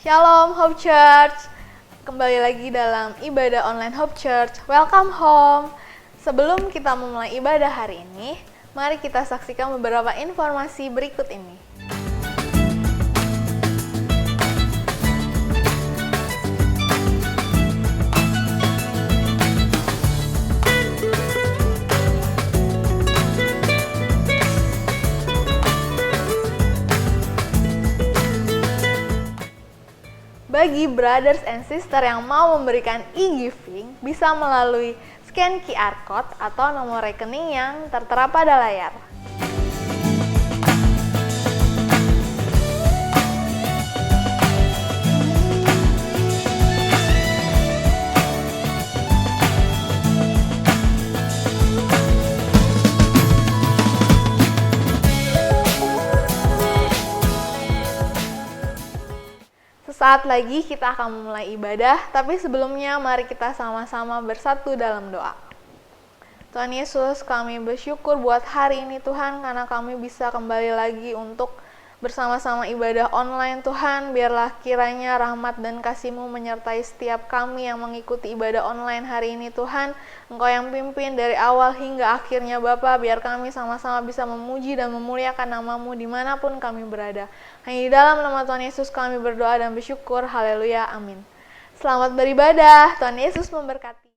Shalom Hope Church. Kembali lagi dalam ibadah online Hope Church. Welcome home. Sebelum kita memulai ibadah hari ini, mari kita saksikan beberapa informasi berikut ini. Bagi brothers and sister yang mau memberikan e-giving, bisa melalui scan QR Code atau nomor rekening yang tertera pada layar. Sesaat lagi kita akan memulai ibadah, tapi sebelumnya mari kita sama-sama bersatu dalam doa. Tuhan Yesus, kami bersyukur buat hari ini Tuhan, karena kami bisa kembali lagi untuk bersama-sama ibadah online Tuhan. Biarlah kiranya rahmat dan kasih-Mu menyertai setiap kami yang mengikuti ibadah online hari ini Tuhan. Engkau yang pimpin dari awal hingga akhirnya Bapa, biar kami sama-sama bisa memuji dan memuliakan nama-Mu dimanapun kami berada. Hanya di dalam nama Tuhan Yesus kami berdoa dan bersyukur. Haleluya, amin. Selamat beribadah, Tuhan Yesus memberkati.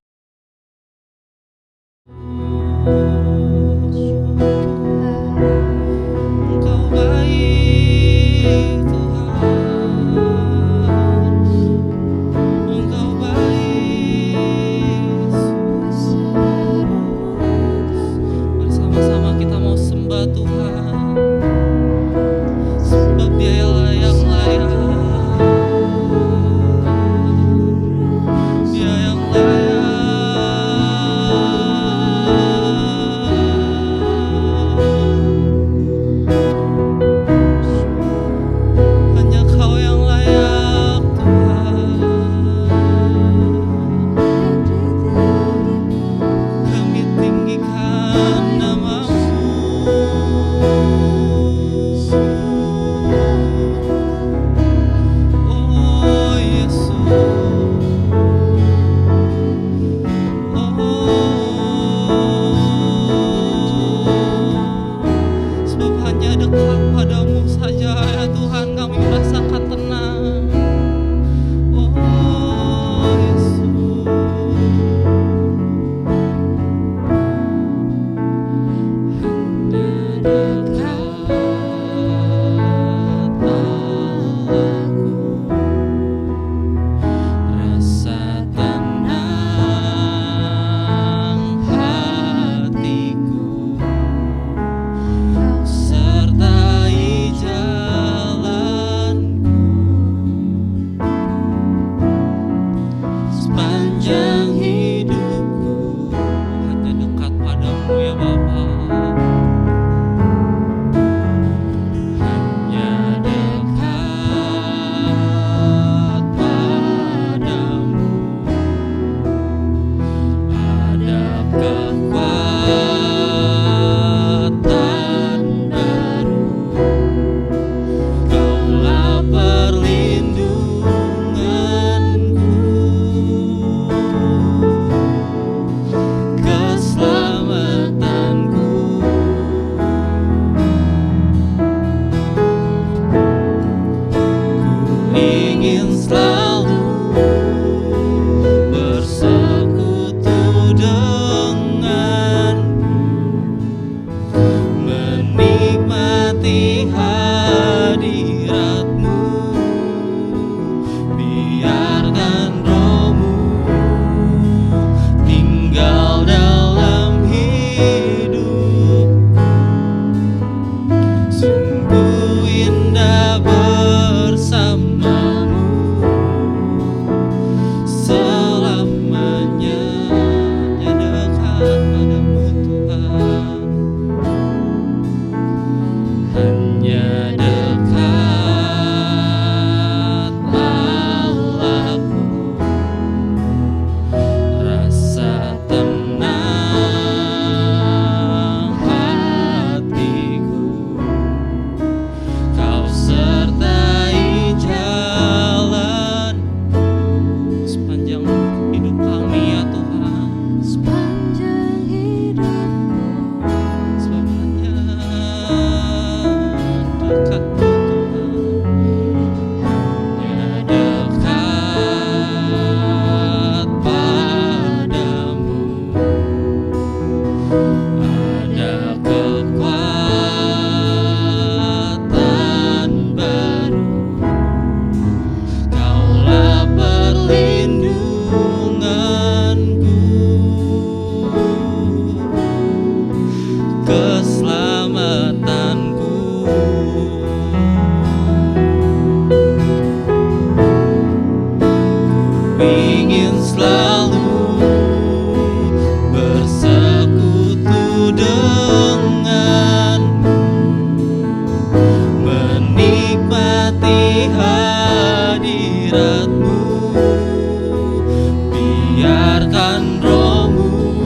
biarkan Roh-Mu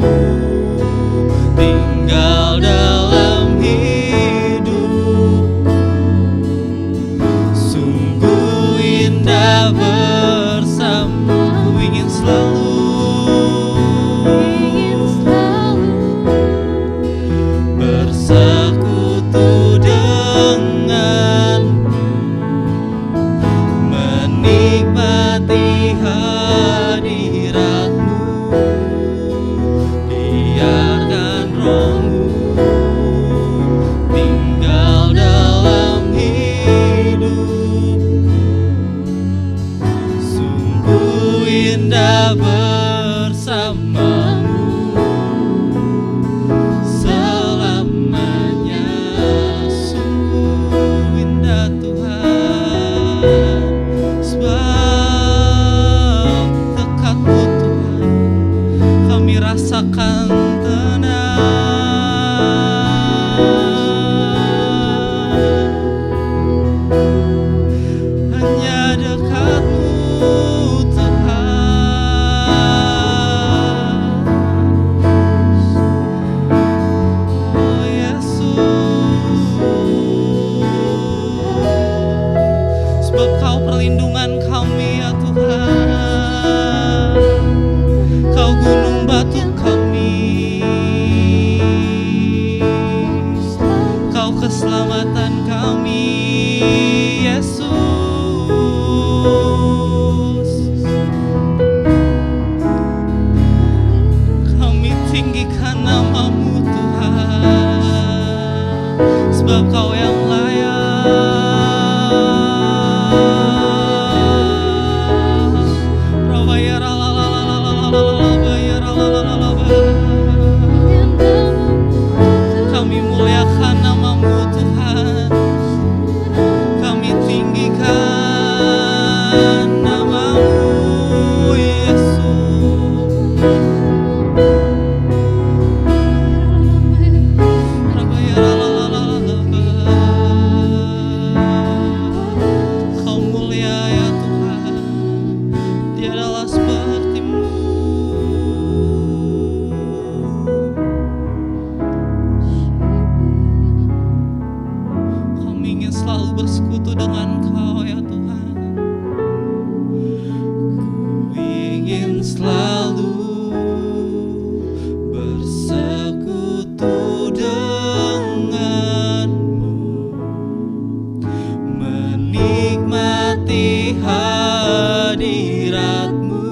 tinggal dalam hidupku. Sungguh indah bersama, ku ingin selalu bersekutu denganmu, menikmati hadirat-Mu. Biarkan Roh-Mu tinggal dalam hidupku. Sungguh indah bersama-Mu selamanya. Sungguh indah Tuhan, sebab dekat-Mu Tuhan kami rasakan tenang. Hanya dekat-Mu Tuhan. Oh Yesus, sebab Kau perlindungan kami ya Tuhan, Kau gunung batu kami, Kau keselamatan kami Yesus. Kami tinggikan nama-Mu Tuhan, sebab Kau yang layak. Kami muliakan nama-Mu Tuhan, kami tinggikan nama-Mu Yesus. Kau mulia ya Tuhan, tiadalah seperti-Mu. Kami ingin selalu bersekutu dengan Kau ya Tuhan. Ku ingin selalu bersekutu denganmu, menikmati hadirat-Mu.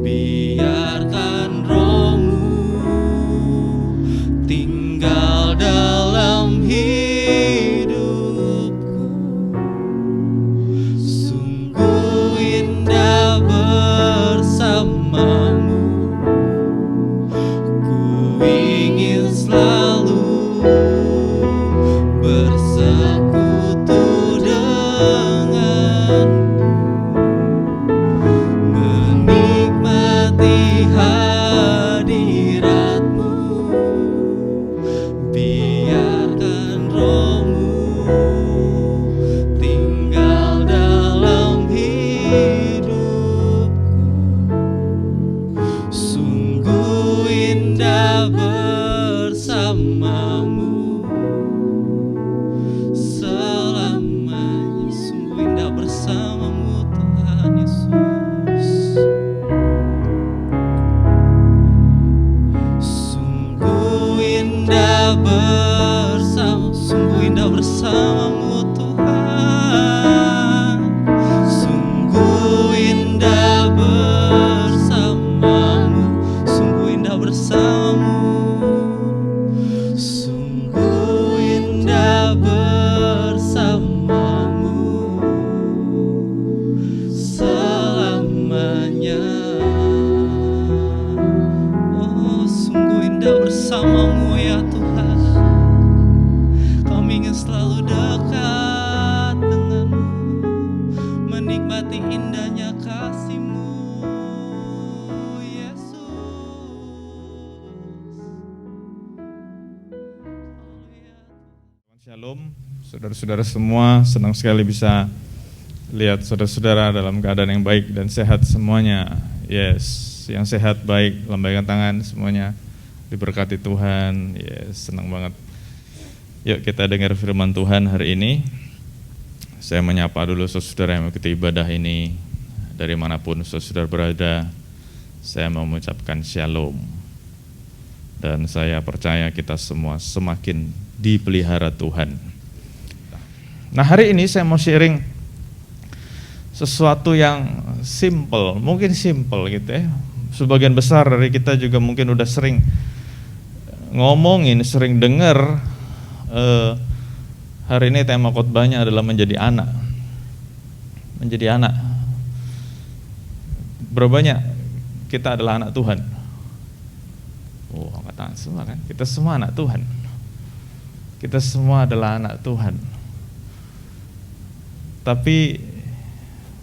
Biarkan Roh-Mu tinggal dalam hidupku. Sungguh indah bersama-Mu. Ku ingin selalu bersekutu denganmu, menikmati hadirat-Mu. Biarkan Roh-Mu tinggal dalam hidupku. Sungguh indah bersama-Mu selamanya. Sungguh indah bersama-Mu Tuhan Yesus. Sungguh indah bersama-Mu Tuhan. Sungguh indah bersama-Mu, sungguh indah bersama-Mu. Sungguh indah bersama-Mu selamanya. Oh, sungguh indah bersama-Mu ya Tuhan. Kami ingin selalu dekat dengan-Mu, menikmati indahnya kasih-Mu, Yesus. Shalom, saudara-saudara semua, senang sekali bisa lihat saudara-saudara dalam keadaan yang baik dan sehat semuanya. Yes, yang sehat, baik, lambaikan tangan semuanya. Diberkati Tuhan. Yes, senang banget. Yuk kita dengar firman Tuhan hari ini. Saya menyapa dulu saudara yang mengikuti ibadah ini dari manapun saudara berada. Saya mau mengucapkan shalom. Dan saya percaya kita semua semakin dipelihara Tuhan. Nah, hari ini saya mau sharing sesuatu yang simple, mungkin simple gitu ya. Sebagian besar dari kita juga mungkin udah sering ngomongin, sering dengar. Hari ini tema khotbahnya adalah menjadi anak. Menjadi anak. Berapa banyak kita adalah anak Tuhan? Oh, kata semua kan? Kita semua anak Tuhan. Kita semua adalah anak Tuhan. Tapi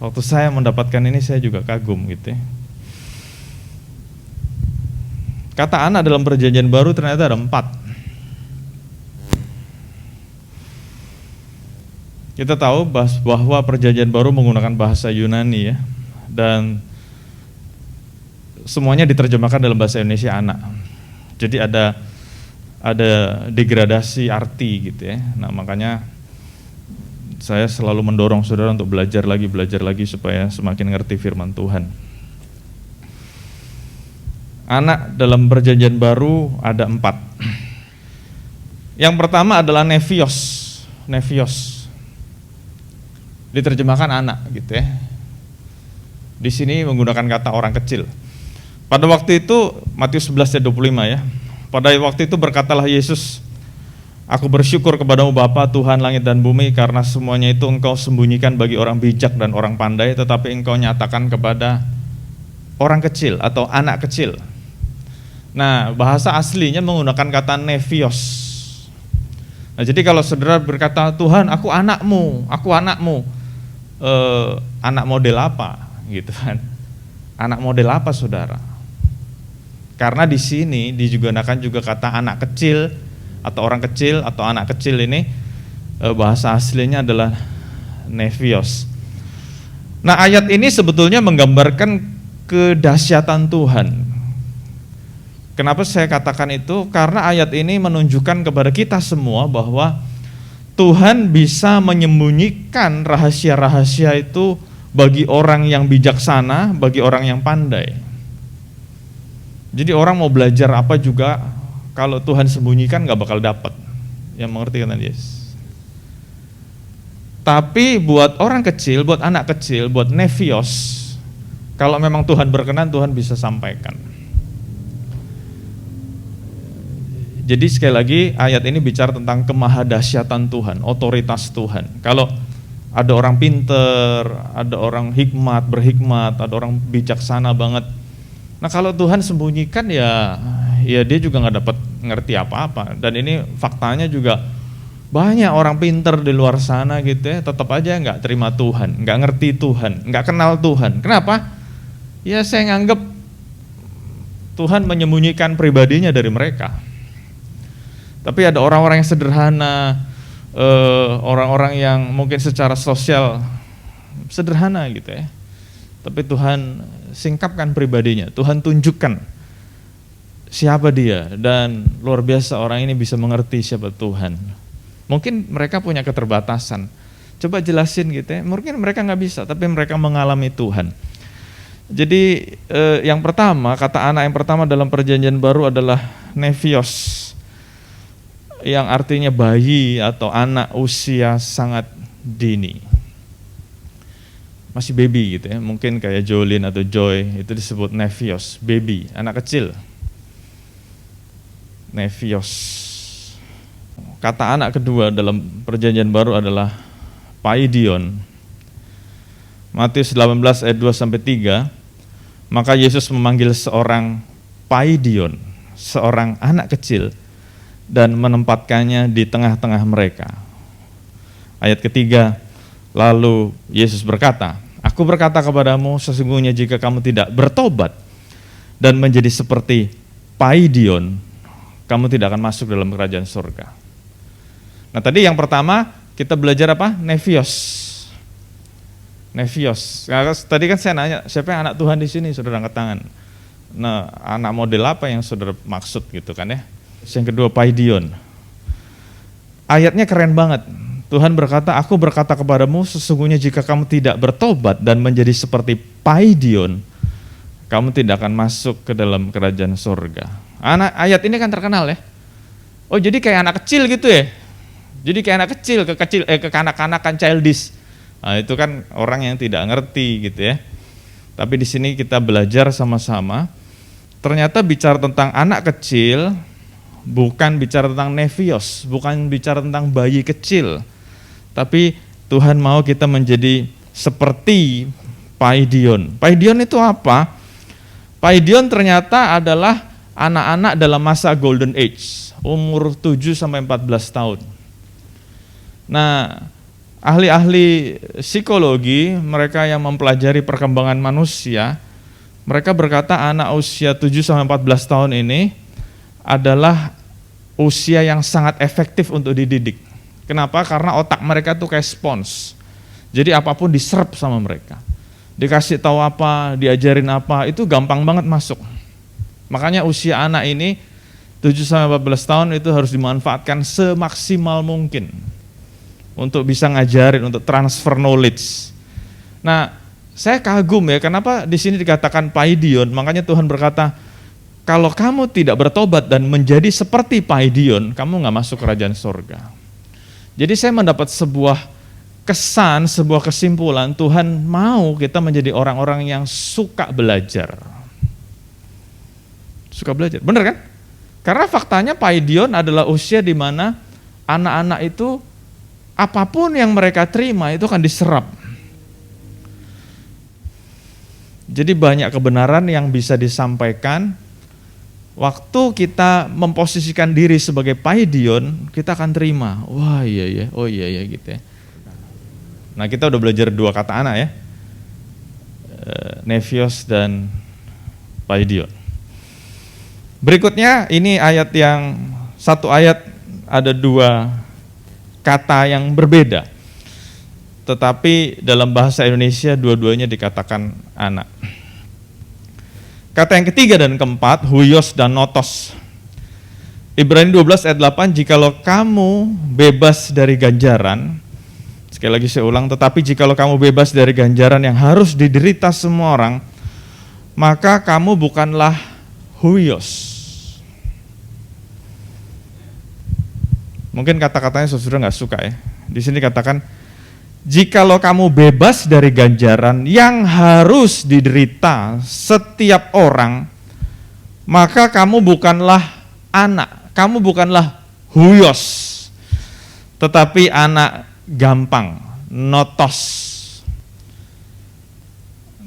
waktu saya mendapatkan ini saya juga kagum gitu ya. Kata anak dalam perjanjian baru ternyata ada 4. Kita tahu bahwa perjanjian baru menggunakan bahasa Yunani ya. Dan semuanya diterjemahkan dalam bahasa Indonesia anak. Jadi ada degradasi arti gitu ya. Nah, makanya saya selalu mendorong saudara untuk belajar lagi supaya semakin ngerti firman Tuhan. Anak dalam perjanjian baru ada 4. Yang pertama adalah nevios. Nevios. Diterjemahkan anak gitu ya. Di sini menggunakan kata orang kecil. Pada waktu itu Matius 11 ayat 25 ya. Pada waktu itu berkatalah Yesus, "Aku bersyukur kepadamu Bapa Tuhan langit dan bumi, karena semuanya itu Engkau sembunyikan bagi orang bijak dan orang pandai, tetapi Engkau nyatakan kepada orang kecil atau anak kecil." Nah, bahasa aslinya menggunakan kata nevios. Nah, jadi kalau saudara berkata, "Tuhan, aku anakmu, anak model apa?" gitu kan. Anak model apa saudara? Karena di sini digunakan juga kata anak kecil atau orang kecil atau anak kecil ini bahasa aslinya adalah nevios. Nah, ayat ini sebetulnya menggambarkan kedahsyatan Tuhan. Kenapa saya katakan itu? Karena ayat ini menunjukkan kepada kita semua bahwa Tuhan bisa menyembunyikan rahasia-rahasia itu bagi orang yang bijaksana, bagi orang yang pandai. Jadi orang mau belajar apa juga, kalau Tuhan sembunyikan gak bakal dapat. Yang mengerti kan Yesus. Tapi buat orang kecil, buat anak kecil, buat nevios, kalau memang Tuhan berkenan, Tuhan bisa sampaikan. Jadi sekali lagi ayat ini bicara tentang kemahadahsyatan Tuhan, otoritas Tuhan. Kalau ada orang pinter, ada orang berhikmat, ada orang bijaksana banget. Nah, kalau Tuhan sembunyikan ya dia juga nggak dapat ngerti apa-apa. Dan ini faktanya juga banyak orang pinter di luar sana gitu ya, tetap aja nggak terima Tuhan, nggak ngerti Tuhan, nggak kenal Tuhan. Kenapa? Ya saya nganggep Tuhan menyembunyikan pribadinya dari mereka. Tapi ada orang-orang yang sederhana, orang-orang yang mungkin secara sosial sederhana gitu ya. Tapi Tuhan singkapkan pribadinya, Tuhan tunjukkan siapa dia, dan luar biasa orang ini bisa mengerti siapa Tuhan. Mungkin mereka punya keterbatasan, coba jelasin gitu ya, mungkin mereka nggak bisa, tapi mereka mengalami Tuhan. Jadi yang pertama, kata anak yang pertama dalam perjanjian baru adalah nevios, yang artinya bayi atau anak usia sangat dini. Masih baby gitu ya, mungkin kayak Jolin atau Joy, itu disebut nevios, baby, anak kecil. Nevios. Kata anak kedua dalam perjanjian baru adalah paidion. Matius 18 ayat 2-3, maka Yesus memanggil seorang paidion, seorang anak kecil, dan menempatkannya di tengah-tengah mereka. Ayat ketiga, lalu Yesus berkata, "Aku berkata kepadamu, sesungguhnya jika kamu tidak bertobat dan menjadi seperti paidion, kamu tidak akan masuk dalam kerajaan surga." Nah, tadi yang pertama kita belajar apa? Nevios. Nevios. Nah, tadi kan saya nanya, siapa yang anak Tuhan di sini? Saudara angkat tangan. Nah, anak model apa yang saudara maksud gitu kan ya? Yang kedua, paidion. Ayatnya keren banget. Tuhan berkata, aku berkata kepadamu, sesungguhnya jika kamu tidak bertobat dan menjadi seperti paidion, kamu tidak akan masuk ke dalam kerajaan surga. Ayat ini kan terkenal ya. Oh, jadi kayak anak kecil gitu ya. Jadi kayak anak kecil, kekanak-kanakan, childish. Nah, itu kan orang yang tidak ngerti gitu ya. Tapi di sini kita belajar sama-sama. Ternyata bicara tentang anak kecil, bukan bicara tentang nevios, bukan bicara tentang bayi kecil. Tapi Tuhan mau kita menjadi seperti paidion. Paidion itu apa? Paidion ternyata adalah anak-anak dalam masa golden age, umur 7 sampai 14 tahun. Nah, ahli-ahli psikologi, mereka yang mempelajari perkembangan manusia, mereka berkata anak usia 7 sampai 14 tahun ini adalah usia yang sangat efektif untuk dididik. Kenapa? Karena otak mereka tuh kayak spons. Jadi apapun diserap sama mereka. Dikasih tahu apa, diajarin apa, itu gampang banget masuk. Makanya usia anak ini 7 sampai 14 tahun itu harus dimanfaatkan semaksimal mungkin untuk bisa ngajarin, untuk transfer knowledge. Nah, saya kagum ya, kenapa di sini dikatakan paidion? Makanya Tuhan berkata, kalau kamu tidak bertobat dan menjadi seperti paidion, kamu nggak masuk kerajaan surga. Jadi saya mendapat sebuah kesan, sebuah kesimpulan, Tuhan mau kita menjadi orang-orang yang suka belajar. Suka belajar, benar kan? Karena faktanya paidion adalah usia di mana anak-anak itu apapun yang mereka terima itu akan diserap. Jadi banyak kebenaran yang bisa disampaikan. Waktu kita memposisikan diri sebagai paidion, kita akan terima. Wah iya ya, oh iya ya gitu ya. Nah, kita udah belajar 2 kata anak ya, nevios dan paidion. Berikutnya ini ayat yang satu ayat ada 2 kata yang berbeda, tetapi dalam bahasa Indonesia dua-duanya dikatakan anak. Kata yang ketiga dan keempat, huios dan notos. Ibrani 12 ayat 8, jikalau kamu bebas dari ganjaran, sekali lagi saya ulang, tetapi jikalau kamu bebas dari ganjaran yang harus diderita semua orang, maka kamu bukanlah huios. Mungkin kata-katanya saudara nggak suka ya. Di sini katakan, jikalau kamu bebas dari ganjaran yang harus diderita setiap orang, maka kamu bukanlah anak, kamu bukanlah huios, tetapi anak gampang, notos.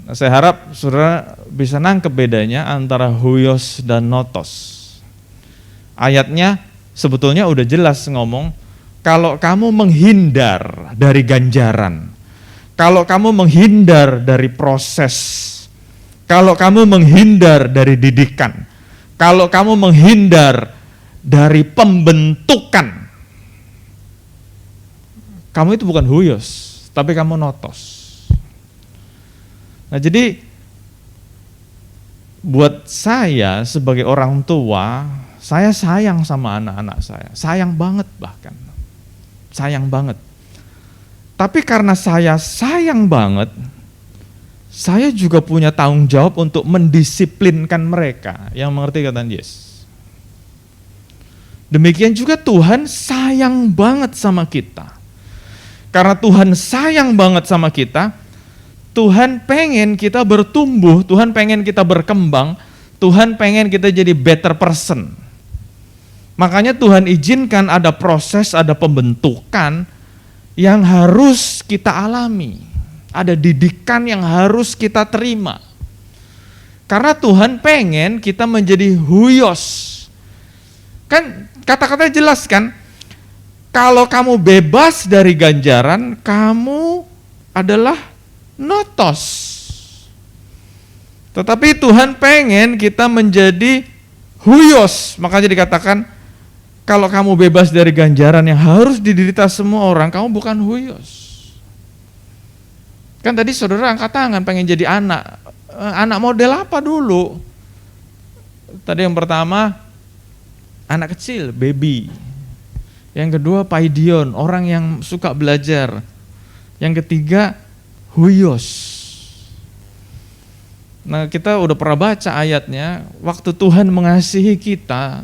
Nah, saya harap saudara bisa nangkep bedanya antara huios dan notos. Ayatnya sebetulnya udah jelas ngomong, kalau kamu menghindar dari ganjaran, kalau kamu menghindar dari proses, kalau kamu menghindar dari didikan, kalau kamu menghindar dari pembentukan, kamu itu bukan huios, tapi kamu notos. Nah, jadi buat saya sebagai orang tua, saya sayang sama anak-anak saya, sayang banget bahkan. Sayang banget. Tapi karena saya sayang banget, saya juga punya tanggung jawab untuk mendisiplinkan mereka yang mengerti kata Yesus. Demikian juga Tuhan sayang banget sama kita. Karena Tuhan sayang banget sama kita, Tuhan pengen kita bertumbuh, Tuhan pengen kita berkembang, Tuhan pengen kita jadi better person. Makanya Tuhan izinkan ada proses, ada pembentukan yang harus kita alami. Ada didikan yang harus kita terima. Karena Tuhan pengen kita menjadi huios. Kan kata-katanya jelas kan? Kalau kamu bebas dari ganjaran, kamu adalah notos. Tetapi Tuhan pengen kita menjadi huios. Makanya dikatakan, kalau kamu bebas dari ganjaran yang harus diderita semua orang, kamu bukan huios. Kan tadi saudara angkat tangan pengen jadi anak. Anak model apa dulu? Tadi yang pertama anak kecil, baby. Yang kedua paidion, orang yang suka belajar. Yang ketiga huios. Nah, kita udah pernah baca ayatnya, waktu Tuhan mengasihi kita,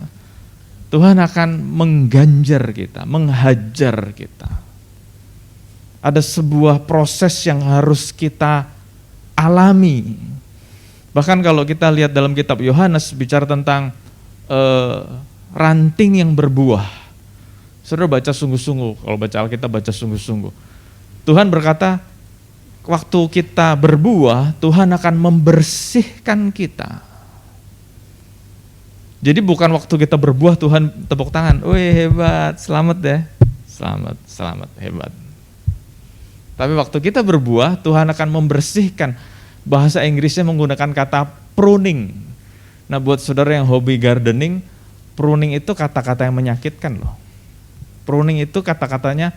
Tuhan akan mengganjar kita, menghajar kita. Ada sebuah proses yang harus kita alami. Bahkan kalau kita lihat dalam kitab Yohanes bicara tentang ranting yang berbuah. Saudara baca sungguh-sungguh, kalau baca Alkitab baca sungguh-sungguh. Tuhan berkata, waktu kita berbuah, Tuhan akan membersihkan kita. Jadi bukan waktu kita berbuah Tuhan tepuk tangan, wih hebat, selamat ya, selamat, hebat. Tapi waktu kita berbuah, Tuhan akan membersihkan. Bahasa Inggrisnya menggunakan kata pruning. Nah buat saudara yang hobi gardening, pruning itu kata-kata yang menyakitkan loh. Pruning itu kata-katanya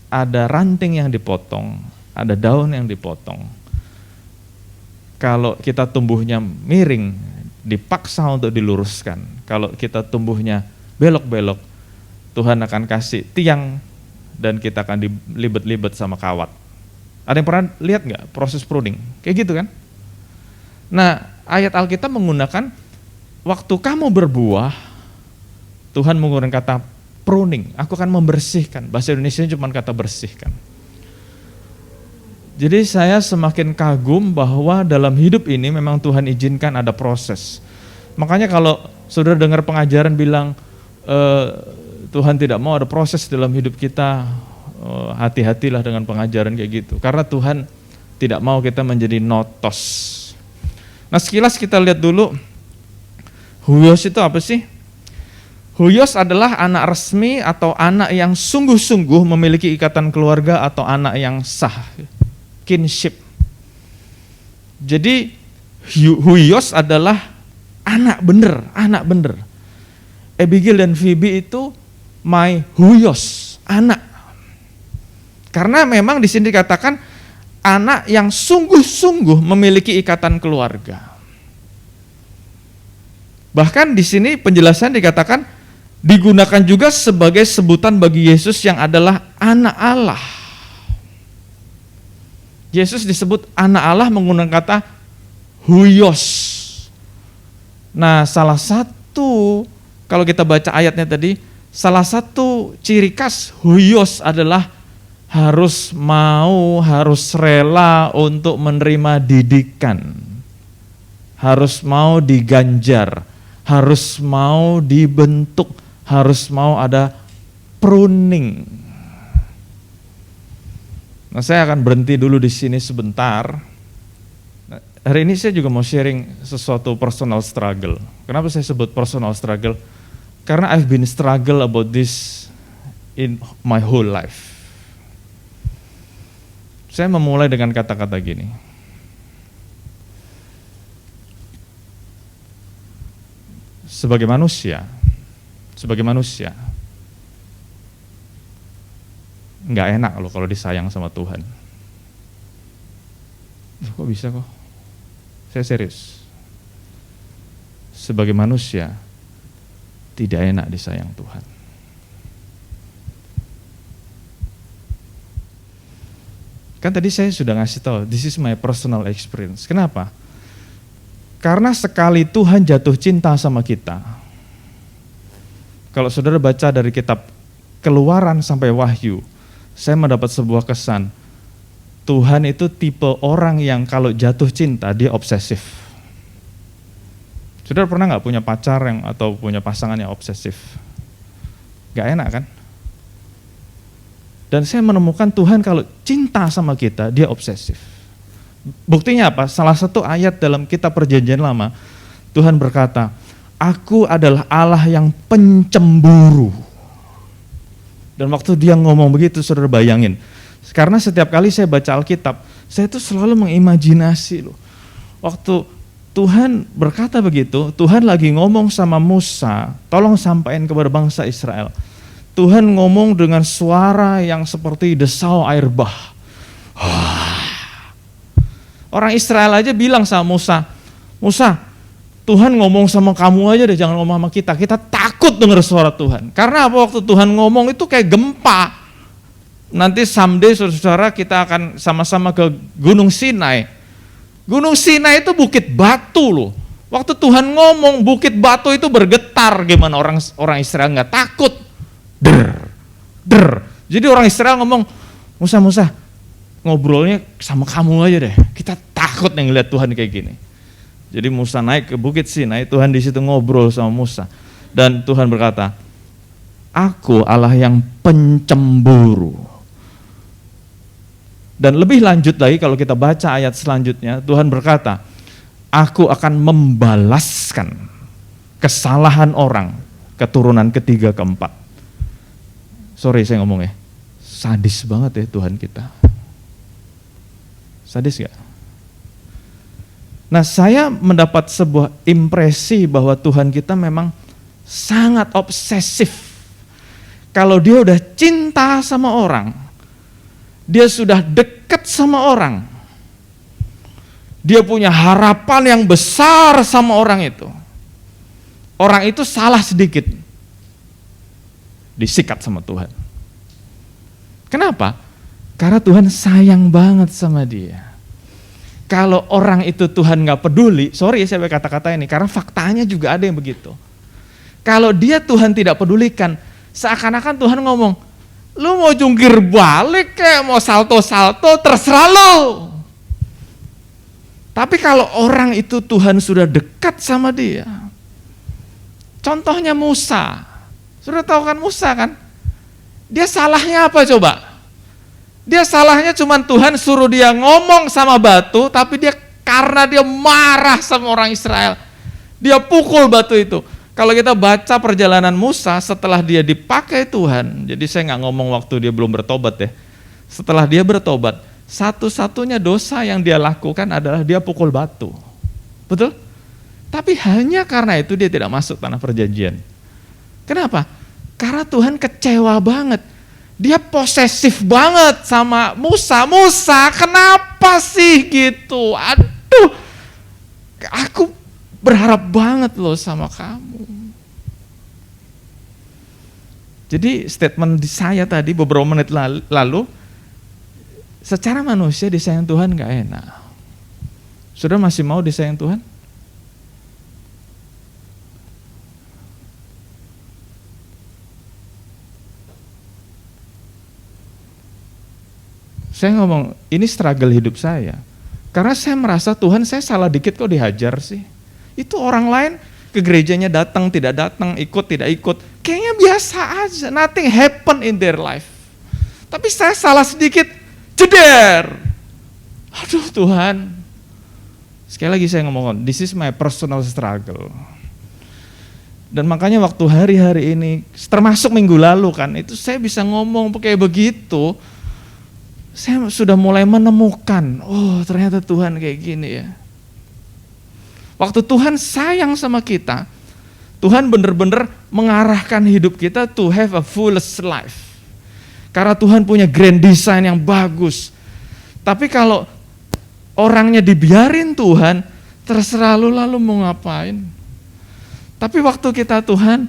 ada ranting yang dipotong, ada daun yang dipotong. Kalau kita tumbuhnya miring, dipaksa untuk diluruskan. Kalau kita tumbuhnya belok-belok, Tuhan akan kasih tiang dan kita akan dilibet-libet sama kawat. Ada yang pernah lihat nggak proses pruning? Kayak gitu kan? Nah, ayat Alkitab menggunakan waktu kamu berbuah, Tuhan menggunakan kata pruning. Aku akan membersihkan. Bahasa Indonesia cuma kata bersihkan. Jadi saya semakin kagum bahwa dalam hidup ini memang Tuhan izinkan ada proses. Makanya kalau saudara dengar pengajaran bilang Tuhan tidak mau ada proses dalam hidup kita, hati-hatilah dengan pengajaran kayak gitu. Karena Tuhan tidak mau kita menjadi notos. Nah sekilas kita lihat dulu, huios itu apa sih? Huios adalah anak resmi atau anak yang sungguh-sungguh memiliki ikatan keluarga atau anak yang sah. Kinship. Jadi huios adalah anak bener. Abigail dan Phoebe itu my huios, anak. Karena memang di sini dikatakan anak yang sungguh-sungguh memiliki ikatan keluarga. Bahkan di sini penjelasan dikatakan digunakan juga sebagai sebutan bagi Yesus yang adalah anak Allah. Yesus disebut anak Allah menggunakan kata huios. Nah, salah satu kalau kita baca ayatnya tadi, salah satu ciri khas huios adalah harus mau, harus rela untuk menerima didikan. Harus mau diganjar, harus mau dibentuk, harus mau ada pruning. Nah, saya akan berhenti dulu di sini sebentar. Nah, hari ini saya juga mau sharing sesuatu personal struggle. Kenapa saya sebut personal struggle? Karena I've been struggle about this in my whole life. Saya memulai dengan kata-kata gini. Sebagai manusia, nggak enak loh kalau disayang sama Tuhan. Kok bisa kok? Saya serius. Sebagai manusia, tidak enak disayang Tuhan. Kan tadi saya sudah ngasih tahu, this is my personal experience. Kenapa? Karena sekali Tuhan jatuh cinta sama kita. Kalau saudara baca dari kitab Keluaran sampai Wahyu, saya mendapat sebuah kesan, Tuhan itu tipe orang yang kalau jatuh cinta dia obsesif. Saudara pernah nggak punya pacar yang atau punya pasangan yang obsesif? Gak enak kan? Dan saya menemukan Tuhan kalau cinta sama kita dia obsesif. Buktinya apa? Salah satu ayat dalam kitab Perjanjian Lama, Tuhan berkata, Aku adalah Allah yang pencemburu. Dan waktu dia ngomong begitu, saudara bayangin. Karena setiap kali saya baca Alkitab, saya tuh selalu mengimajinasi loh. Waktu Tuhan berkata begitu, Tuhan lagi ngomong sama Musa, tolong sampaikan kepada bangsa Israel. Tuhan ngomong dengan suara yang seperti desau air bah. Orang Israel aja bilang sama Musa, Musa, Tuhan ngomong sama kamu aja deh, jangan ngomong sama kita. Kita takut dengar suara Tuhan. Karena apa? Waktu Tuhan ngomong itu kayak gempa. Nanti someday saudara-saudara kita akan sama-sama ke Gunung Sinai. Gunung Sinai itu bukit batu loh. Waktu Tuhan ngomong bukit batu itu bergetar, gimana orang Israel nggak takut? Der. Jadi orang Israel ngomong, Musa, ngobrolnya sama kamu aja deh. Kita takut nih ngeliat Tuhan kayak gini. Jadi Musa naik ke bukit Sinai, Tuhan di situ ngobrol sama Musa. Dan Tuhan berkata, Aku Allah yang pencemburu. Dan lebih lanjut lagi kalau kita baca ayat selanjutnya, Tuhan berkata, Aku akan membalaskan kesalahan orang keturunan ketiga keempat. Sorry saya ngomong ya, sadis banget ya Tuhan kita. Sadis gak? Nah saya mendapat sebuah impresi bahwa Tuhan kita memang sangat obsesif. Kalau dia udah cinta sama orang, dia sudah dekat sama orang, dia punya harapan yang besar sama orang itu. Orang itu salah sedikit, disikat sama Tuhan. Kenapa? Karena Tuhan sayang banget sama dia. Kalau orang itu Tuhan gak peduli, sorry saya pakai kata-kata ini, karena faktanya juga ada yang begitu. Kalau dia Tuhan tidak pedulikan, seakan-akan Tuhan ngomong, lu mau jungkir balik kayak mau salto-salto, terserah lu. Tapi kalau orang itu Tuhan sudah dekat sama dia, contohnya Musa, sudah tahu kan Musa kan? Dia salahnya apa coba? Dia salahnya cuma Tuhan suruh dia ngomong sama batu, tapi dia karena dia marah sama orang Israel, dia pukul batu itu. Kalau kita baca perjalanan Musa setelah dia dipakai Tuhan, jadi saya nggak ngomong waktu dia belum bertobat ya. Setelah dia bertobat, satu-satunya dosa yang dia lakukan adalah dia pukul batu. Betul? Tapi hanya karena itu dia tidak masuk tanah perjanjian. Kenapa? Karena Tuhan kecewa banget. Dia posesif banget sama Musa. Musa, kenapa sih gitu? Aduh, aku berharap banget loh sama kamu. Jadi statement saya tadi beberapa menit lalu, secara manusia disayang Tuhan gak enak. Saudara masih mau disayang Tuhan? Saya ngomong, ini struggle hidup saya. Karena saya merasa Tuhan saya salah dikit kok dihajar sih. Itu orang lain ke gerejanya datang, tidak datang, ikut, tidak ikut. Kayaknya biasa aja, nothing happen in their life. Tapi saya salah sedikit, jeder. Aduh Tuhan. Sekali lagi saya ngomong, this is my personal struggle. Dan makanya waktu hari-hari ini, termasuk minggu lalu kan, itu saya bisa ngomong kayak begitu. Saya sudah mulai menemukan, oh ternyata Tuhan kayak gini ya. Waktu Tuhan sayang sama kita, Tuhan benar-benar mengarahkan hidup kita to have a fullest life. Karena Tuhan punya grand design yang bagus. Tapi kalau orangnya dibiarin Tuhan, terserah lu lalu mau ngapain. Tapi waktu kita Tuhan,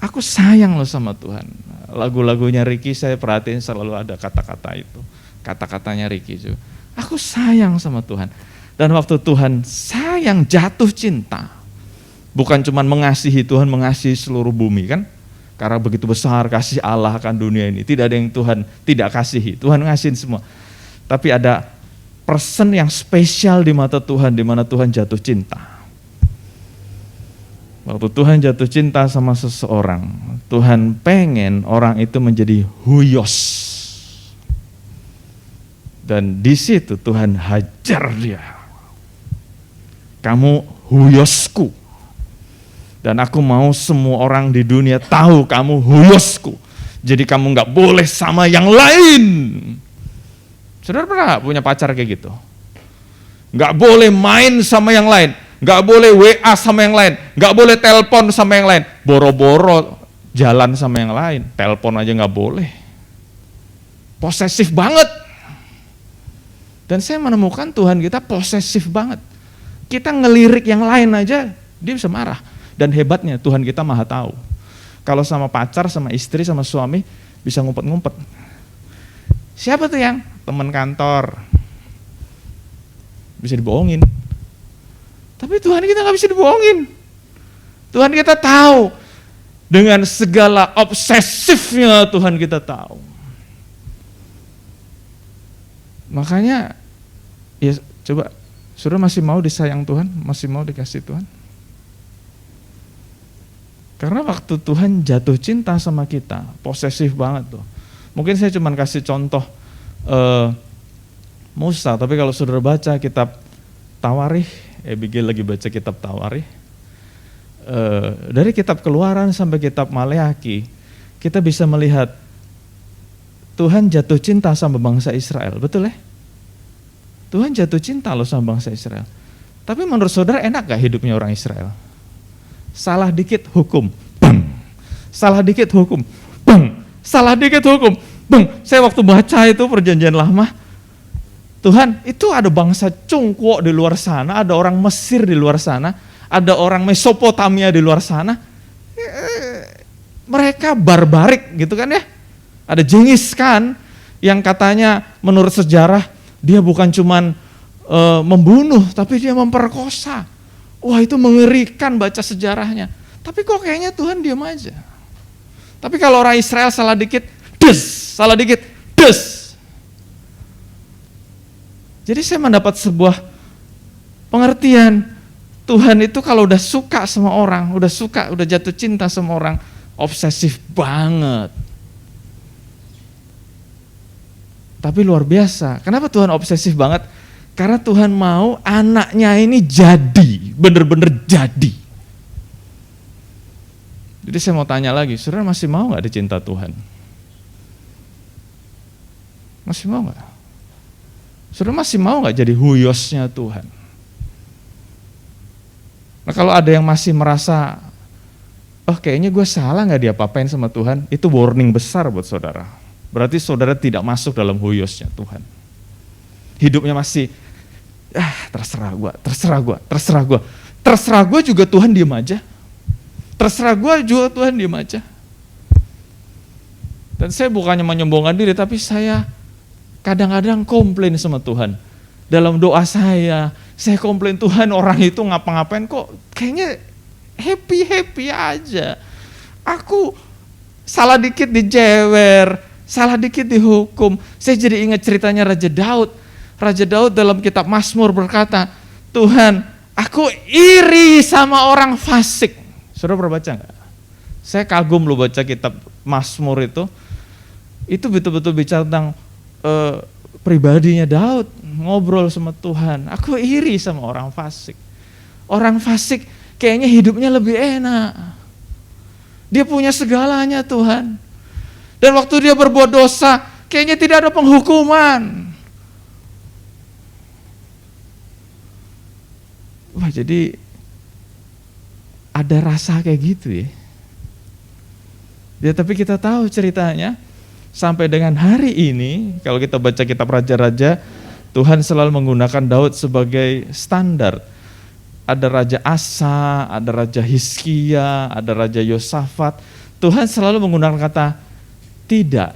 aku sayang lo sama Tuhan. Lagu-lagunya Ricky saya perhatiin selalu ada kata-kata itu. Kata-katanya Ricky juga. Aku sayang sama Tuhan. Dan waktu Tuhan sayang jatuh cinta. Bukan cuma mengasihi Tuhan, mengasihi seluruh bumi kan. Karena begitu besar kasih Allah akan dunia ini. Tidak ada yang Tuhan tidak kasihi. Tuhan ngasihin semua. Tapi ada person yang spesial di mata Tuhan, di mana Tuhan jatuh cinta. Waktu Tuhan jatuh cinta sama seseorang, Tuhan pengen orang itu menjadi huyos. Dan di situ Tuhan hajar dia. Kamu huyosku. Dan aku mau semua orang di dunia tahu kamu huyosku. Jadi kamu gak boleh sama yang lain. Saudara pernah punya pacar kayak gitu? Gak boleh main sama yang lain. Gak boleh WA sama yang lain, gak boleh telepon sama yang lain, boro-boro jalan sama yang lain, telepon aja gak boleh. Posesif banget. Dan saya menemukan Tuhan kita posesif banget. Kita ngelirik yang lain aja, dia bisa marah. Dan hebatnya Tuhan kita maha tahu. Kalau sama pacar, sama istri, sama suami, bisa ngumpet-ngumpet. Siapa tuh yang? Teman kantor. Bisa dibohongin. Tapi Tuhan kita gak bisa dibohongin. Tuhan kita tahu. Dengan segala obsesifnya Tuhan kita tahu. Makanya, ya coba, saudara masih mau disayang Tuhan? Masih mau dikasih Tuhan? Karena waktu Tuhan jatuh cinta sama kita, posesif banget tuh. Mungkin saya cuma kasih contoh Musa, tapi kalau saudara baca kitab Tawarikh, Abigail lagi baca kitab Tawarikh, dari kitab Keluaran sampai kitab Maleakhi, kita bisa melihat Tuhan jatuh cinta sama bangsa Israel, betul ya? Tuhan jatuh cinta loh sama bangsa Israel. Tapi menurut saudara enak gak hidupnya orang Israel? Salah dikit hukum, bang. Salah dikit hukum, bang. Salah dikit hukum, bang. Saya waktu baca itu perjanjian lama, Tuhan itu ada bangsa Cungkwo di luar sana, ada orang Mesir di luar sana, ada orang Mesopotamia di luar sana. Mereka barbarik gitu kan ya. Ada Genghis Khan yang katanya menurut sejarah dia bukan cuman membunuh, tapi dia memperkosa. Wah itu mengerikan baca sejarahnya. Tapi kok kayaknya Tuhan diam aja. Tapi kalau orang Israel salah dikit, des, salah dikit, des. Jadi saya mendapat sebuah pengertian, Tuhan itu kalau udah suka sama orang, udah jatuh cinta sama orang, obsesif banget. Tapi luar biasa. Kenapa Tuhan obsesif banget? Karena Tuhan mau anaknya ini jadi, bener-bener jadi. Jadi saya mau tanya lagi, saudara masih mau gak dicinta Tuhan? Masih mau gak? Saudara masih mau gak jadi huyosnya Tuhan? Nah kalau ada yang masih merasa, oh kayaknya gue salah gak diapa-apain sama Tuhan, itu warning besar buat saudara. Berarti saudara tidak masuk dalam huyosnya Tuhan. Hidupnya masih, terserah gue juga Tuhan diem aja. Terserah gue juga Tuhan diem aja. Dan saya bukannya menyombongkan diri, tapi saya kadang-kadang komplain sama Tuhan. Dalam doa saya komplain Tuhan orang itu ngapa-ngapain kok kayaknya happy-happy aja. Aku salah dikit dijewer, salah dikit dihukum. Saya jadi ingat ceritanya Raja Daud. Raja Daud dalam kitab Mazmur berkata, Tuhan, aku iri sama orang fasik. Saudara pernah baca enggak? Saya kagum loh baca kitab Mazmur itu. Itu betul-betul bicara tentang pribadinya Daud, ngobrol sama Tuhan. Aku iri sama orang fasik. Orang fasik kayaknya hidupnya lebih enak. Dia punya segalanya Tuhan. Dan waktu dia berbuat dosa, kayaknya tidak ada penghukuman. Wah jadi ada rasa kayak gitu ya. Ya tapi kita tahu ceritanya sampai dengan hari ini kalau kita baca kitab Raja-Raja, Tuhan selalu menggunakan Daud sebagai standar. Ada Raja Asa, ada Raja Hizkia, ada Raja Yosafat. Tuhan selalu menggunakan kata tidak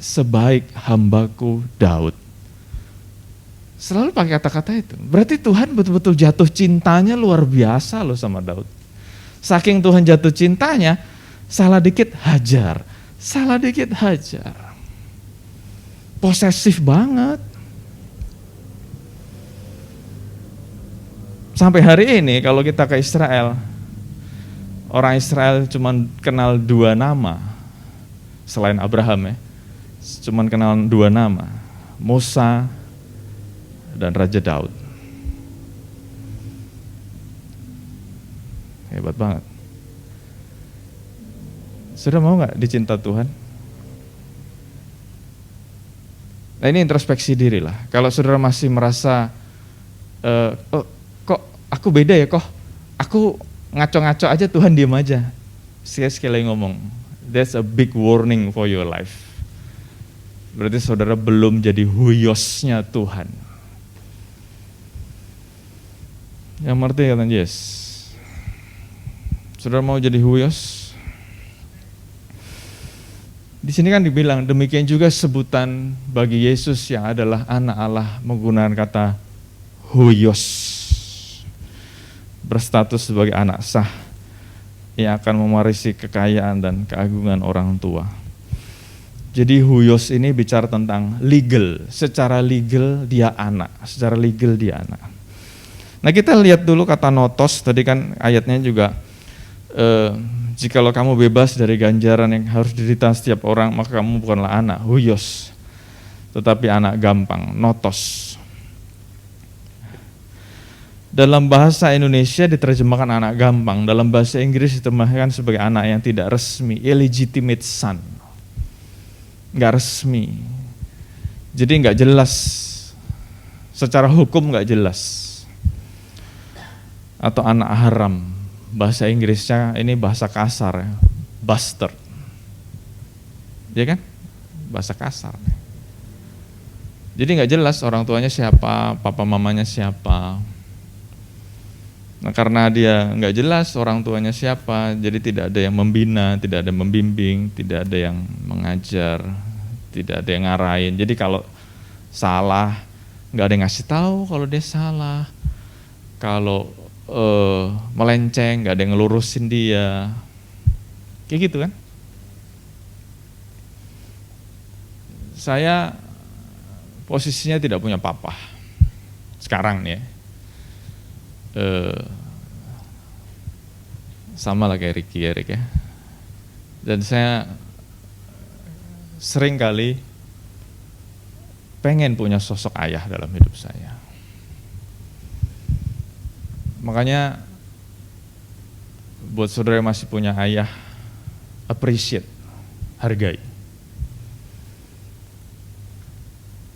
sebaik hambaku Daud. Selalu pakai kata-kata itu. Berarti Tuhan betul-betul jatuh cintanya luar biasa loh sama Daud. Saking Tuhan jatuh cintanya, salah dikit hajar. Salah dikit hajar. Posesif banget. Sampai hari ini kalau kita ke Israel, orang Israel cuma kenal 2 nama. Selain Abraham ya. Cuma kenal 2 nama. Musa dan Raja Daud. Hebat banget. Sudah mau gak dicinta Tuhan? Nah ini introspeksi diri lah. Kalau saudara masih merasa, kok aku beda ya kok, aku ngaco-ngaco aja Tuhan diem aja. Saya sekali ngomong, that's a big warning for your life. berarti saudara belum jadi huyosnya Tuhan. Yang ngerti kata Yes? Saudara mau jadi huyos? Di sini kan dibilang demikian juga sebutan bagi Yesus yang adalah anak Allah menggunakan kata huyos, berstatus sebagai anak sah yang akan mewarisi kekayaan dan keagungan orang tua. Jadi huyos ini bicara tentang legal, secara legal dia anak, secara legal dia anak. Nah kita lihat dulu kata notos, tadi kan ayatnya juga jikalau kamu bebas dari ganjaran yang harus diderita setiap orang, maka kamu bukanlah anak, huyos, tetapi anak gampang, notos. Dalam bahasa Indonesia diterjemahkan anak gampang, dalam bahasa Inggris diterjemahkan sebagai anak yang tidak resmi, illegitimate son. Nggak resmi, jadi nggak jelas, secara hukum nggak jelas, atau anak haram, bahasa Inggrisnya ini bahasa kasar ya, bastard, ya kan, bahasa kasar. Jadi nggak jelas orang tuanya siapa, papa mamanya siapa. Nah karena dia nggak jelas orang tuanya siapa, jadi tidak ada yang membina, tidak ada yang membimbing, tidak ada yang mengajar, tidak ada yang ngarahin. Jadi kalau salah, nggak ada yang ngasih tahu kalau dia salah. Kalau melenceng, nggak ada yang ngelurusin dia, kayak gitu kan? Saya posisinya tidak punya papa sekarang nih ya. Sama lah kayak Ricky ya. Dan saya sering kali pengen punya sosok ayah dalam hidup saya. Makanya buat saudara yang masih punya ayah, appreciate, hargai.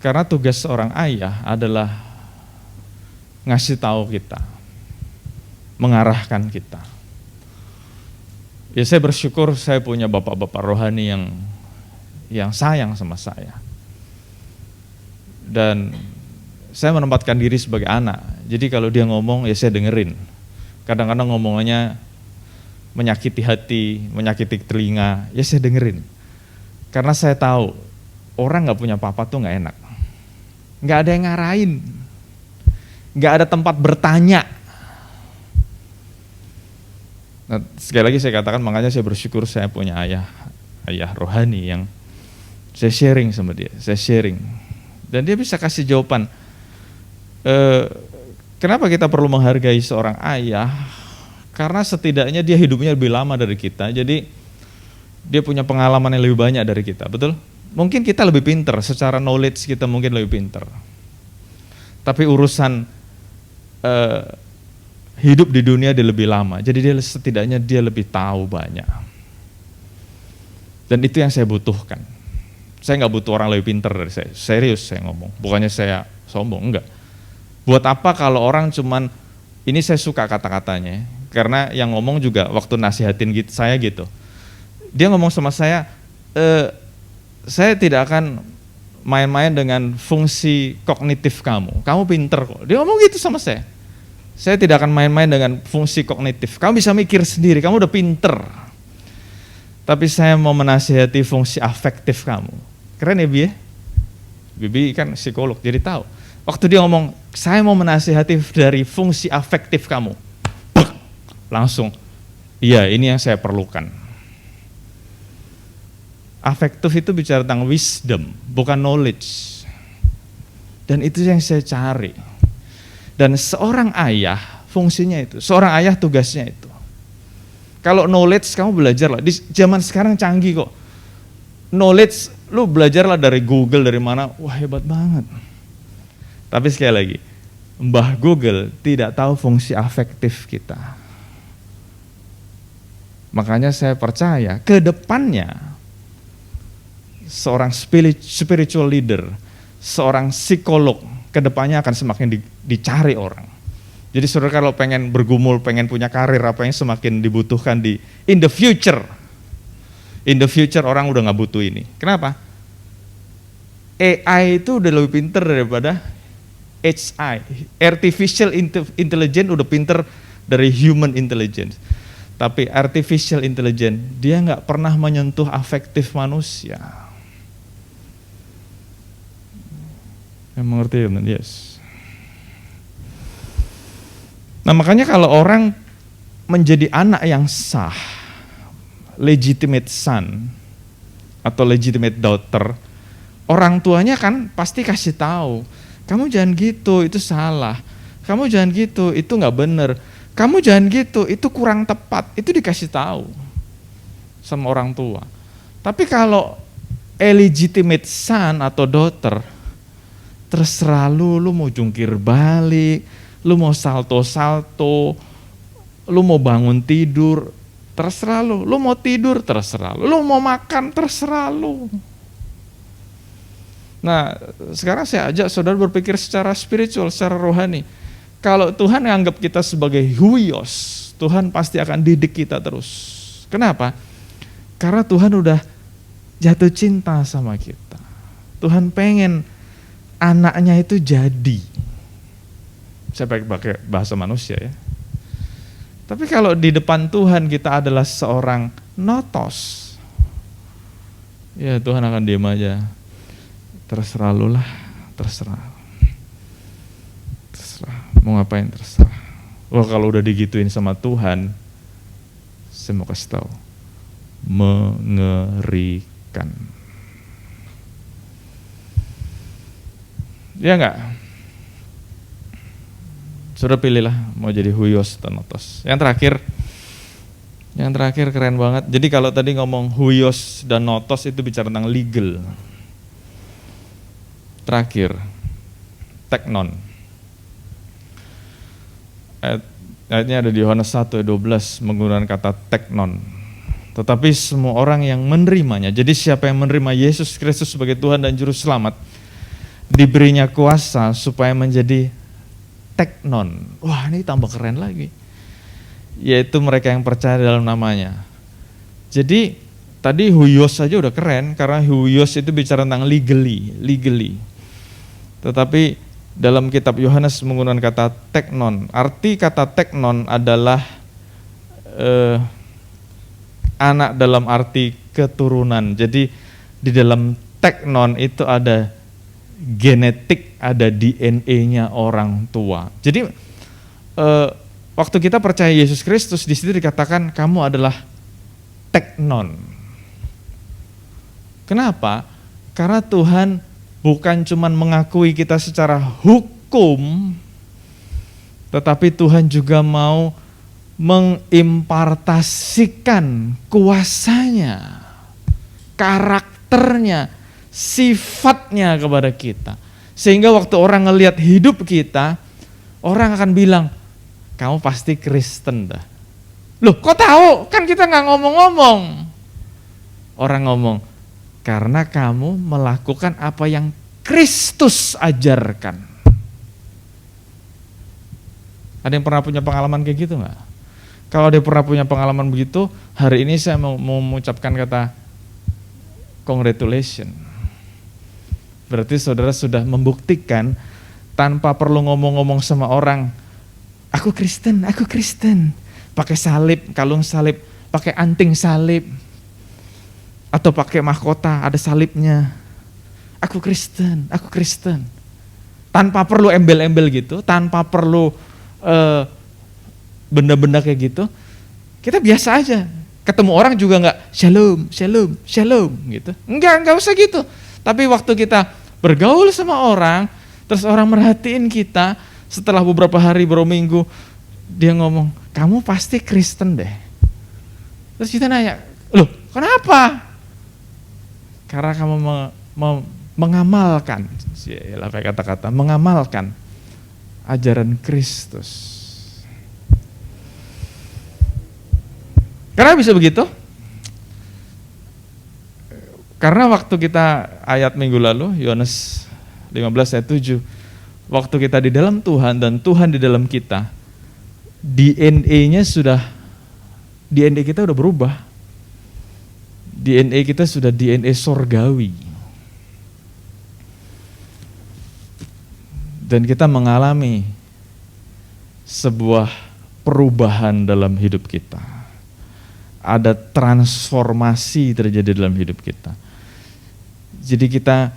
Karena tugas seorang ayah adalah ngasih tahu kita, mengarahkan kita. Ya saya bersyukur saya punya bapak-bapak rohani yang sayang sama saya. Dan saya menempatkan diri sebagai anak. Jadi kalau dia ngomong ya saya dengerin. Kadang-kadang ngomongannya menyakiti hati, menyakiti telinga, ya saya dengerin. Karena saya tahu orang nggak punya papa tuh nggak enak. Nggak ada yang ngarahin, nggak ada tempat bertanya. Nah, sekali lagi saya katakan, makanya saya bersyukur saya punya ayah rohani yang saya sharing sama dia, dan dia bisa kasih jawaban. Kenapa kita perlu menghargai seorang ayah? Karena setidaknya dia hidupnya lebih lama dari kita, jadi dia punya pengalaman yang lebih banyak dari kita, betul? Mungkin kita lebih pinter, secara knowledge kita mungkin lebih pinter, tapi urusan hidup di dunia dia lebih lama, jadi dia setidaknya dia lebih tahu banyak. Dan itu yang saya butuhkan. Saya nggak butuh orang lebih pinter dari saya, serius saya ngomong, bukannya saya sombong, enggak. Buat apa kalau orang cuman, ini saya suka kata-katanya, karena yang ngomong juga waktu nasihatin saya gitu, dia ngomong sama saya tidak akan main-main dengan fungsi kognitif kamu pinter kok, dia ngomong gitu sama saya tidak akan main-main dengan fungsi kognitif, kamu bisa mikir sendiri, kamu udah pinter, tapi saya mau menasihati fungsi afektif kamu. Keren ya Bi ya? Bibi kan psikolog jadi tahu. Waktu dia ngomong, saya mau menasihati dari fungsi afektif kamu, langsung, iya ini yang saya perlukan. Afektif itu bicara tentang wisdom, bukan knowledge. Dan itu yang saya cari. Dan seorang ayah fungsinya itu, seorang ayah tugasnya itu. Kalau knowledge kamu belajarlah, di zaman sekarang canggih kok. Knowledge lu belajarlah dari Google, dari mana, wah hebat banget. Tapi sekali lagi, Mbah Google tidak tahu fungsi afektif kita. Makanya saya percaya ke depannya seorang spiritual leader, seorang psikolog ke depannya akan semakin dicari orang. Jadi saudara kalau pengen bergumul, pengen punya karir apa yang semakin dibutuhkan in the future. In the future orang udah nggak butuh ini. Kenapa? AI itu udah lebih pinter daripada HI. Artificial Intelligence udah pinter dari human intelligence. Tapi artificial intelligence, dia nggak pernah menyentuh afektif manusia. Yang mengerti ya? Yes. Nah makanya kalau orang menjadi anak yang sah, legitimate son atau legitimate daughter, orang tuanya kan pasti kasih tahu, kamu jangan gitu, itu salah. Kamu jangan gitu, itu nggak bener. Kamu jangan gitu, itu kurang tepat. Itu dikasih tahu sama orang tua. Tapi kalau illegitimate son atau daughter, terserah lu mau jungkir balik, lu mau salto-salto, lu mau bangun tidur, terserah lu mau tidur, terserah lu mau makan, terserah lu. Nah, sekarang saya ajak saudara berpikir secara spiritual, secara rohani. Kalau Tuhan anggap kita sebagai huios, Tuhan pasti akan didik kita terus. Kenapa? Karena Tuhan udah jatuh cinta sama kita. Tuhan pengen anaknya itu jadi. Saya pakai bahasa manusia ya. Tapi kalau di depan Tuhan kita adalah seorang notos, ya Tuhan akan diam aja. Terserah lu lah, terserah. Mau ngapain terserah. Wah kalau udah digituin sama Tuhan, saya mau kasih tahu, mengerikan. Ya enggak? Sudah pilihlah mau jadi huios atau notos. Yang terakhir keren banget. Jadi kalau tadi ngomong huios dan notos itu bicara tentang legal. Terakhir, teknon. Ayatnya ada di Yohanes 1:12 menggunakan kata teknon. Tetapi semua orang yang menerimanya, jadi siapa yang menerima Yesus Kristus sebagai Tuhan dan Juru Selamat, diberinya kuasa supaya menjadi teknon. Wah ini tambah keren lagi. Yaitu mereka yang percaya dalam namanya. Jadi tadi huios saja udah keren, karena huios itu bicara tentang legally. Tetapi dalam kitab Yohanes menggunakan kata teknon. Arti kata teknon adalah anak dalam arti keturunan. Jadi di dalam teknon itu ada genetik, ada DNA-nya orang tua. Jadi waktu kita percaya Yesus Kristus, di situ dikatakan kamu adalah teknon. Kenapa? Karena Tuhan bukan cuma mengakui kita secara hukum, tetapi Tuhan juga mau mengimpartasikan kuasanya, karakternya, sifatnya kepada kita. Sehingga waktu orang ngelihat hidup kita, orang akan bilang, kamu pasti Kristen dah. Loh kok tahu? Kan kita gak ngomong-ngomong. Orang ngomong, karena kamu melakukan apa yang Kristus ajarkan. Ada yang pernah punya pengalaman kayak gitu gak? Kalau ada yang pernah punya pengalaman begitu, hari ini saya mau mengucapkan kata congratulations. Berarti saudara sudah membuktikan tanpa perlu ngomong-ngomong sama orang, aku Kristen, pakai salib, kalung salib, pakai anting salib, atau pakai mahkota ada salibnya. Aku Kristen. Tanpa perlu embel-embel gitu, tanpa perlu benda-benda kayak gitu, kita biasa aja. Ketemu orang juga nggak shalom gitu. Enggak usah gitu. Tapi waktu kita bergaul sama orang, terus orang merhatiin kita, setelah beberapa hari, beberapa minggu, dia ngomong, kamu pasti Kristen deh. Terus kita nanya, loh kenapa? Karena kamu mengamalkan, pakai kata-kata, mengamalkan ajaran Kristus. Karena bisa begitu? Karena waktu kita ayat minggu lalu, Yohanes 15 ayat 7, waktu kita di dalam Tuhan dan Tuhan di dalam kita, DNA kita udah berubah. DNA kita sudah DNA sorgawi. Dan kita mengalami sebuah perubahan dalam hidup kita. Ada transformasi terjadi dalam hidup kita. Jadi kita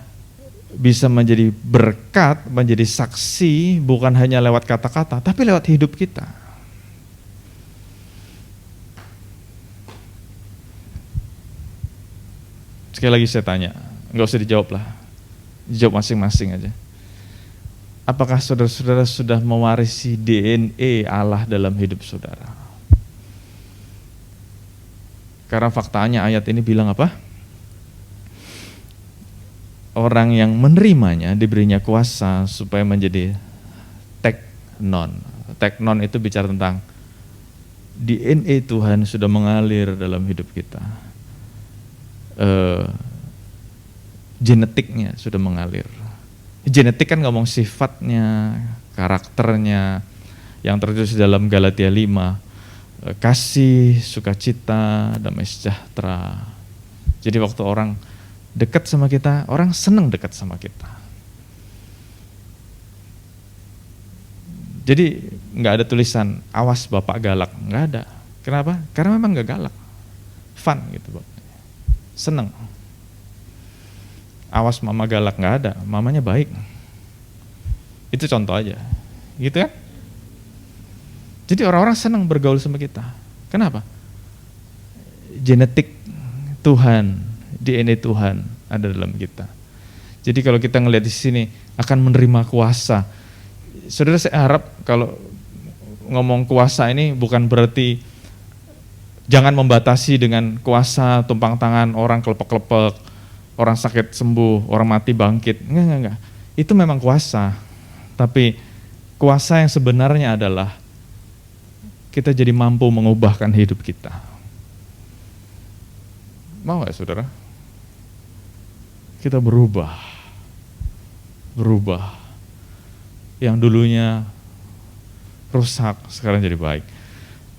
bisa menjadi berkat, menjadi saksi bukan hanya lewat kata-kata, tapi lewat hidup kita. Sekali lagi saya tanya, nggak usah dijawab lah, dijawab masing-masing aja. Apakah saudara-saudara sudah mewarisi DNA Allah dalam hidup saudara? Karena faktanya ayat ini bilang apa? Orang yang menerimanya diberinya kuasa supaya menjadi teknon. Teknon itu bicara tentang DNA Tuhan sudah mengalir dalam hidup kita. Genetiknya sudah mengalir. Genetik kan ngomong sifatnya, karakternya, yang tertulis dalam Galatia 5. Kasih, sukacita, damai sejahtera. Jadi waktu orang dekat sama kita, orang senang dekat sama kita. Jadi nggak ada tulisan awas bapak galak, nggak ada. Kenapa? Karena memang nggak galak, fun gitu bapak, seneng. Awas mama galak, nggak ada, mamanya baik. Itu contoh aja, gitu kan? Jadi orang-orang senang bergaul sama kita. Kenapa? Genetik Tuhan, DNA Tuhan ada dalam kita. Jadi kalau kita ngelihat di sini akan menerima kuasa. Saudara, saya harap kalau ngomong kuasa ini bukan berarti jangan membatasi dengan kuasa tumpang tangan orang kelepek-kelepek, orang sakit sembuh, orang mati bangkit. Enggak. Itu memang kuasa. Tapi kuasa yang sebenarnya adalah kita jadi mampu mengubahkan hidup kita. Mau gak saudara? Kita berubah. Yang dulunya rusak, sekarang jadi baik.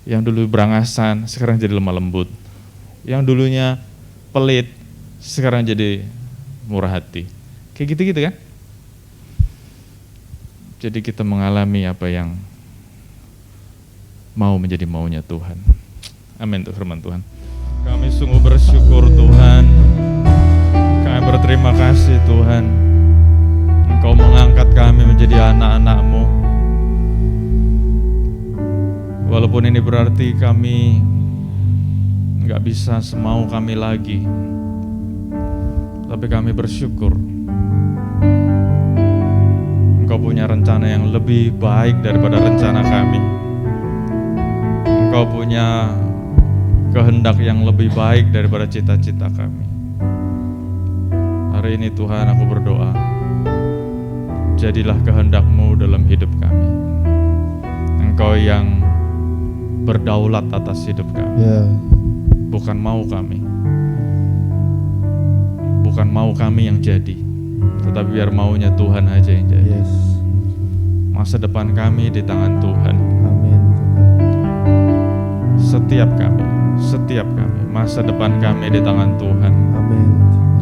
Yang dulu berangasan, sekarang jadi lemah lembut. Yang dulunya pelit, sekarang jadi murah hati. Kayak gitu-gitu kan? Jadi kita mengalami apa yang mau menjadi maunya Tuhan. Amin tuh firman Tuhan. Kami sungguh bersyukur Tuhan. Kami berterima kasih Tuhan. Engkau mengangkat kami menjadi anak-anak-Mu. Walaupun ini berarti kami gak bisa semau kami lagi, tapi kami bersyukur Engkau punya rencana yang lebih baik daripada rencana kami. Engkau punya kehendak yang lebih baik daripada cita-cita kami. Hari ini Tuhan, aku berdoa, jadilah kehendak-Mu dalam hidup kami. Engkau yang berdaulat atas hidup kami. Bukan mau kami. Bukan mau kami yang jadi, tetapi biar maunya Tuhan aja yang jadi. Masa depan kami di tangan Tuhan. Amin. Setiap kami, masa depan kami di tangan Tuhan. Amin.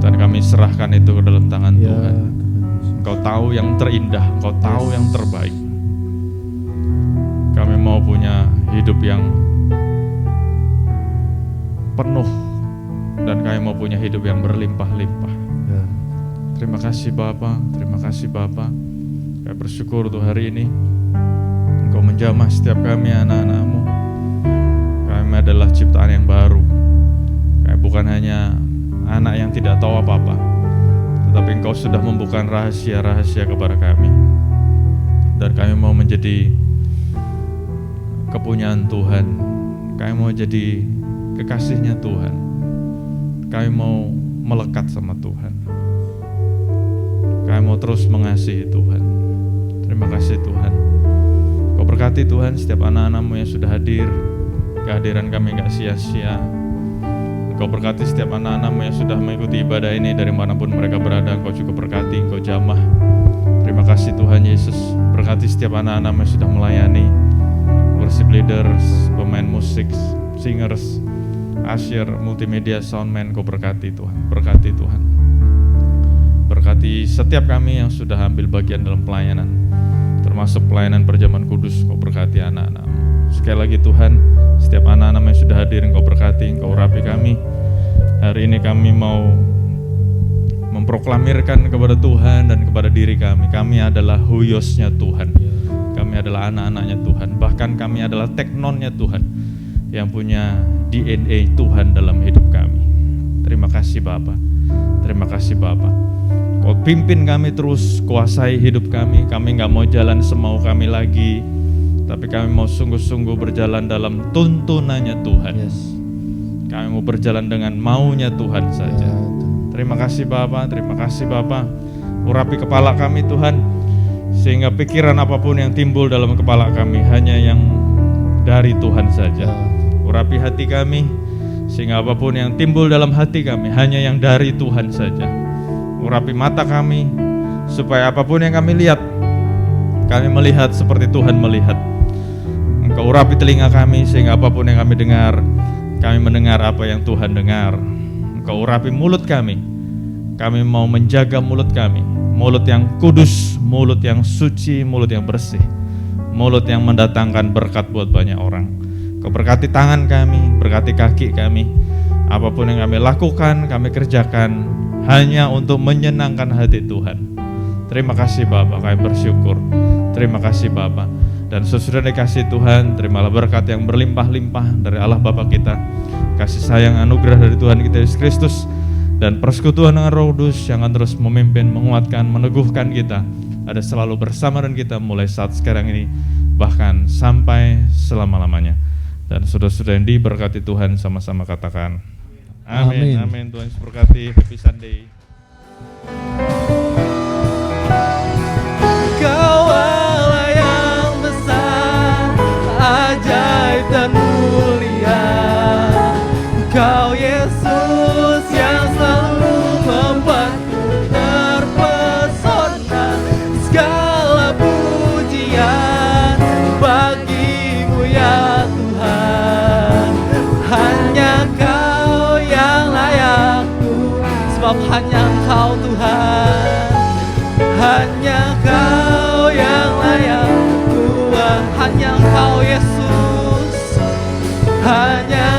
Dan kami serahkan itu ke dalam tangan Ya, Tuhan. Engkau tahu yang terindah, Engkau tahu yang terbaik. Kami mau punya hidup yang penuh, dan kami mau punya hidup yang berlimpah-limpah. Ya. Terima kasih Bapa, terima kasih Bapa. Kami bersyukur untuk hari ini Engkau menjamah setiap kami anak-anak-Mu. Kami adalah ciptaan yang baru. Kami bukan hanya anak yang tidak tahu apa-apa, tetapi Engkau sudah membuka rahasia-rahasia kepada kami. Dan kami mau menjadi kepunyaan Tuhan. Kami mau jadi kekasihnya Tuhan. Kami mau melekat sama Tuhan. Kami mau terus mengasihi Tuhan. Terima kasih Tuhan. Kau berkati Tuhan setiap anak-anak-Mu yang sudah hadir. Kehadiran kami gak sia-sia. Kau berkati setiap anak-anak-Mu yang sudah mengikuti ibadah ini dari manapun mereka berada. Kau juga berkati, Kau jamah. Terima kasih Tuhan Yesus. Berkati setiap anak-anak-Mu yang sudah melayani, worship leaders, pemain musik, singers, usher, multimedia, soundman. Kau berkati Tuhan, berkati Tuhan. Berkati setiap kami yang sudah ambil bagian dalam pelayanan, termasuk pelayanan perjamuan kudus. Kau berkati anak-anak. Sekali lagi Tuhan, setiap anak-anak yang sudah hadir Engkau berkati, Engkau urapi kami. Hari ini kami mau memproklamirkan kepada Tuhan dan kepada diri kami adalah huyosnya Tuhan. Kami adalah anak-anaknya Tuhan. Bahkan kami adalah teknonnya Tuhan, yang punya DNA Tuhan dalam hidup kami. Terima kasih Bapa. Terima kasih Bapa. Kau pimpin kami terus, kuasai hidup kami. Kami gak mau jalan semau kami lagi, tapi kami mau sungguh-sungguh berjalan dalam tuntunannya Tuhan. Kami mau berjalan dengan maunya Tuhan saja. Terima kasih Bapa, terima kasih Bapa. Urapi kepala kami Tuhan, sehingga pikiran apapun yang timbul dalam kepala kami hanya yang dari Tuhan saja. Urapi hati kami, sehingga apapun yang timbul dalam hati kami hanya yang dari Tuhan saja. Urapi mata kami, supaya apapun yang kami lihat, kami melihat seperti Tuhan melihat. Engkau urapi telinga kami, sehingga apapun yang kami dengar, kami mendengar apa yang Tuhan dengar. Engkau urapi mulut kami mau menjaga mulut kami, mulut yang kudus, mulut yang suci, mulut yang bersih, mulut yang mendatangkan berkat buat banyak orang. Kau berkati tangan kami, berkati kaki kami, apapun yang kami lakukan, kami kerjakan hanya untuk menyenangkan hati Tuhan. Terima kasih Bapa, kami bersyukur. Terima kasih Bapa. Dan sesudah dikasih Tuhan, terimalah berkat yang berlimpah-limpah dari Allah Bapa kita, kasih sayang anugerah dari Tuhan kita Yesus Kristus, dan persekutuan dengan Roh Kudus yang akan terus memimpin, menguatkan, meneguhkan kita, ada selalu bersama dengan kita mulai saat sekarang ini, bahkan sampai selama-lamanya. Dan saudara-saudara yang diberkati Tuhan, sama-sama katakan amin. Amin. Tuhan Yesus berkati. Happy Sunday. Kau Allah yang besar, ajaib dan mulia. Kau Yesus yang selalu membuatku terpesona. Segala pujian bagimu ya Tuhan. Hanya Kau yang layak Tuhan, sebab hanya Engkau Tuhan. Hanya Kau yang layak Tuhan, hanya Engkau Yesus. Hanya